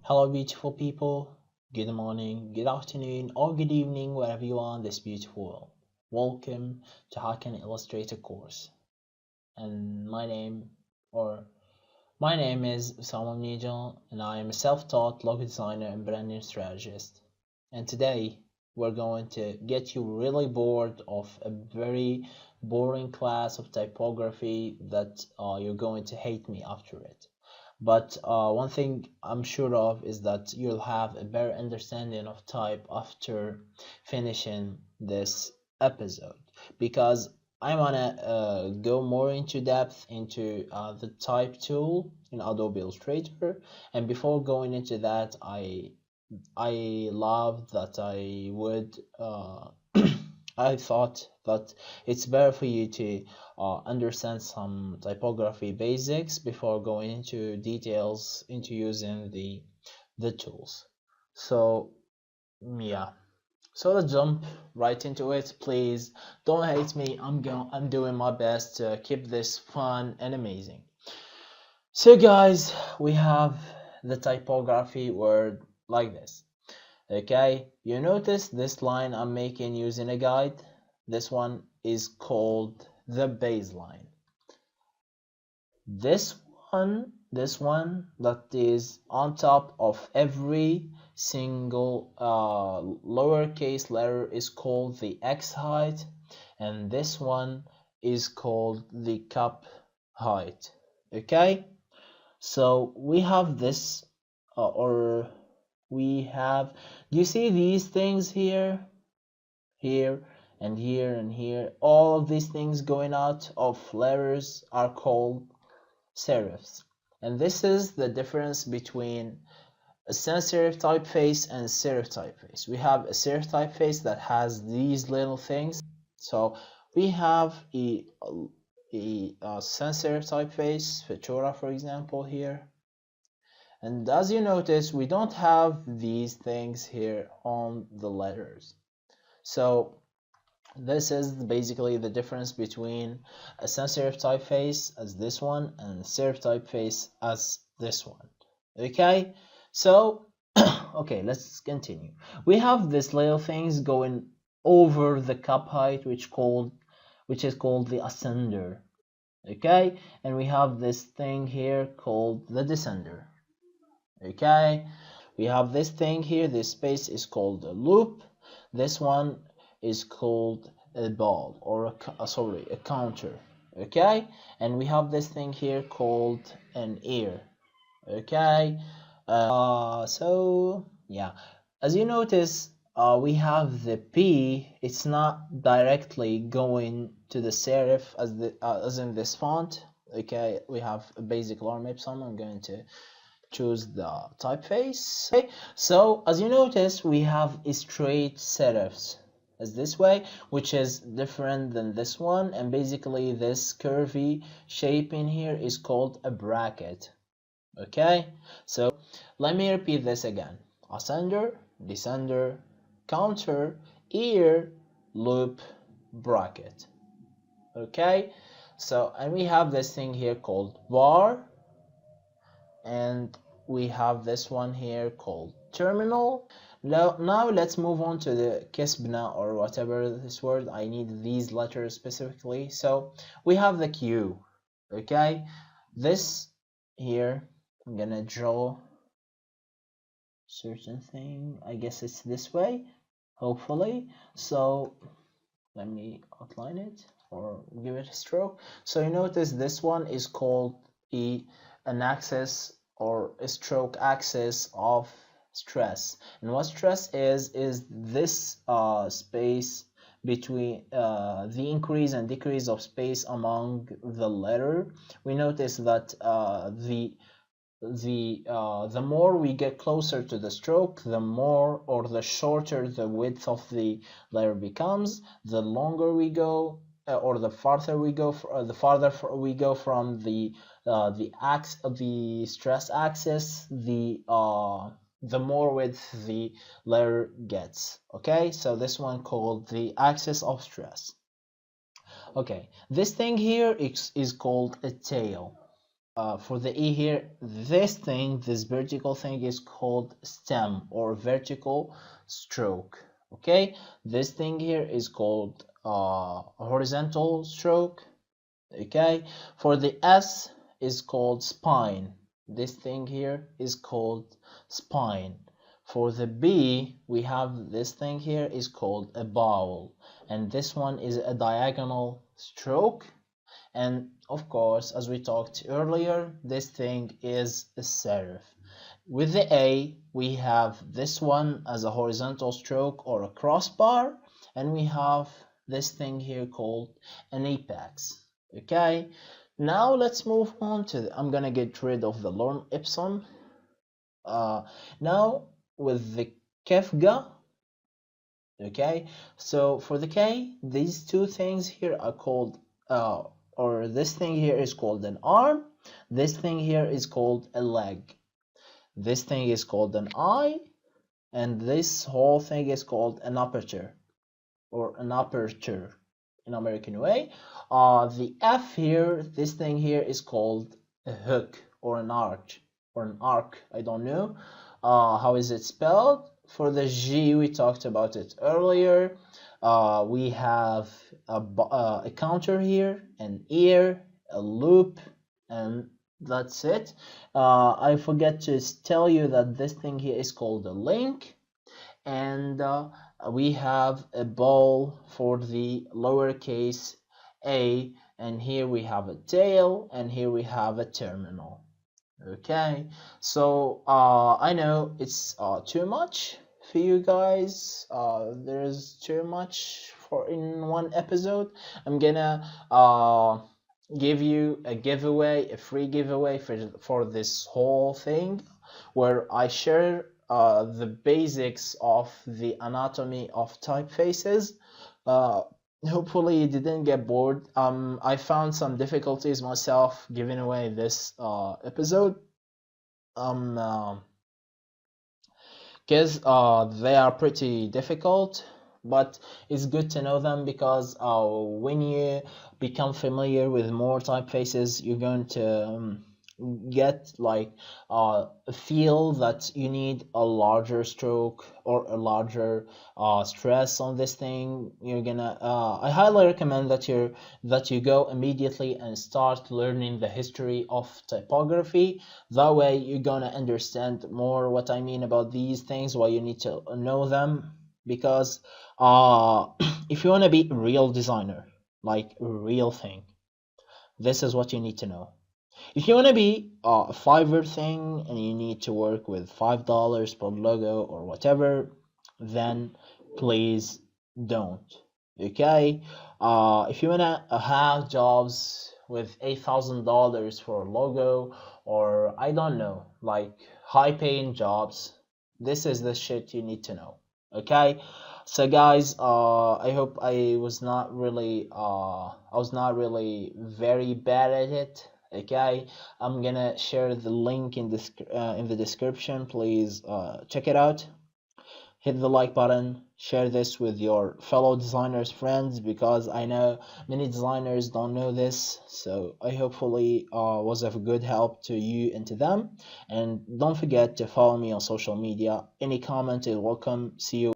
Hello, beautiful people. Good morning, good afternoon, or good evening, wherever you are in this beautiful world. Welcome to How Can Illustrator course. And my name is Samuel Nigel, and I am a self-taught logo designer and branding strategist. And today we're going to get you really bored of a very boring class of typography that you're going to hate me after it. But one thing I'm sure of is that you'll have a better understanding of type after finishing this episode, because I want to go more into depth into the type tool in Adobe Illustrator. And before going into that, I love that I would I thought that it's better for you to understand some typography basics before going into details into using the tools. So yeah, so let's jump right into it. Please don't hate me. I'm doing my best to keep this fun and amazing. So guys, we have the typography word like this. Okay, you notice this line I'm making using a guide. This one is called the baseline. This one that is on top of every single lowercase letter is called the X height, and this one is called the cup height. Okay, so we have this or we have, do you see these things here, and here and here? All of these things going out of letters are called serifs, and this is the difference between a sans serif typeface and serif typeface. We have a serif typeface that has these little things. So we have a sans serif typeface, Fetura for example here. And as you notice, we don't have these things here on the letters. So this is basically the difference between a sans serif typeface as this one and a serif typeface as this one. Okay, so okay, let's continue. We have these little things going over the cup height, which is called the ascender. Okay, and we have this thing here called the descender. Okay, we have this thing here, this space is called a loop. This one is called a ball, or a counter. Okay, and we have this thing here called an ear. Okay, so yeah, as you notice, we have the P. It's not directly going to the serif as in this font. Okay, we have a basic lowermap, so I'm going to choose the typeface. Okay, so as you notice, we have a straight serifs as this way, which is different than this one, and basically this curvy shape in here is called a bracket. Okay, so let me repeat this again: ascender, descender, counter, ear, loop, bracket. Okay, so and we have this thing here called bar, and we have this one here called terminal. Now let's move on to the Kefka, or whatever this word. I need these letters specifically. So we have the Q. Okay, this here, I'm gonna draw certain thing. I guess it's this way, hopefully. So let me outline it or give it a stroke. So you notice this one is called an axis or a stroke axis of stress. And what stress is this space between the increase and decrease of space among the letter. We notice that the more we get closer to the stroke, the more or the shorter the width of the letter becomes. The longer we go, or the farther we go, the farther we go from the stress axis, the more width the letter gets. Okay, so this one called the axis of stress. Okay, this thing here is called a tail. for the E here, this vertical thing is called stem or vertical stroke. Okay, this thing here is called horizontal stroke. Okay, for the S is called spine. This thing here is called spine. For the B, we have this thing here is called a vowel, and this one is a diagonal stroke. And of course, as we talked earlier, this thing is a serif. With the A, we have this one as a horizontal stroke or a crossbar, and we have this thing here called an apex. Okay, now let's move on to I'm gonna get rid of the lorem ipsum. Now with the Kefka. Okay, so for the K, these two things here are called or this thing here is called an arm, this thing here is called a leg, this thing is called an eye, and this whole thing is called an aperture or an aperture in American way. The F here, this thing here is called a hook or an arch or an arc, I don't know. How is it spelled? For the G, we talked about it earlier. We have a counter here, an ear, a loop, and that's it. I forget to tell you that this thing here is called a link, and we have a ball for the lowercase a, and here we have a tail, and here we have a terminal. Okay, so I know it's too much for you guys. There's too much for in one episode. I'm gonna give you a giveaway, a free giveaway for this whole thing, where I share the basics of the anatomy of typefaces. Hopefully you didn't get bored. I found some difficulties myself giving away this episode, because they are pretty difficult, but it's good to know them because when you become familiar with more typefaces, you're going to get like a feel that you need a larger stroke or a larger stress on this thing. You're gonna I highly recommend that you go immediately and start learning the history of typography. That way you're gonna understand more what I mean about these things, why you need to know them, because if you want to be a real designer, like a real thing, this is what you need to know. If you want to be a Fiverr thing and you need to work with $5 per logo or whatever, then please don't. Okay? If you want to have jobs with $8,000 for a logo, or I don't know, like high paying jobs, this is the shit you need to know. Okay? So guys, I hope I was not really very bad at it. Okay, I'm gonna share the link in the description. Please check it out. Hit the like button, share this with your fellow designers friends, because I know many designers don't know this, so I hopefully was of good help to you and to them. And don't forget to follow me on social media. Any comment is welcome. See you.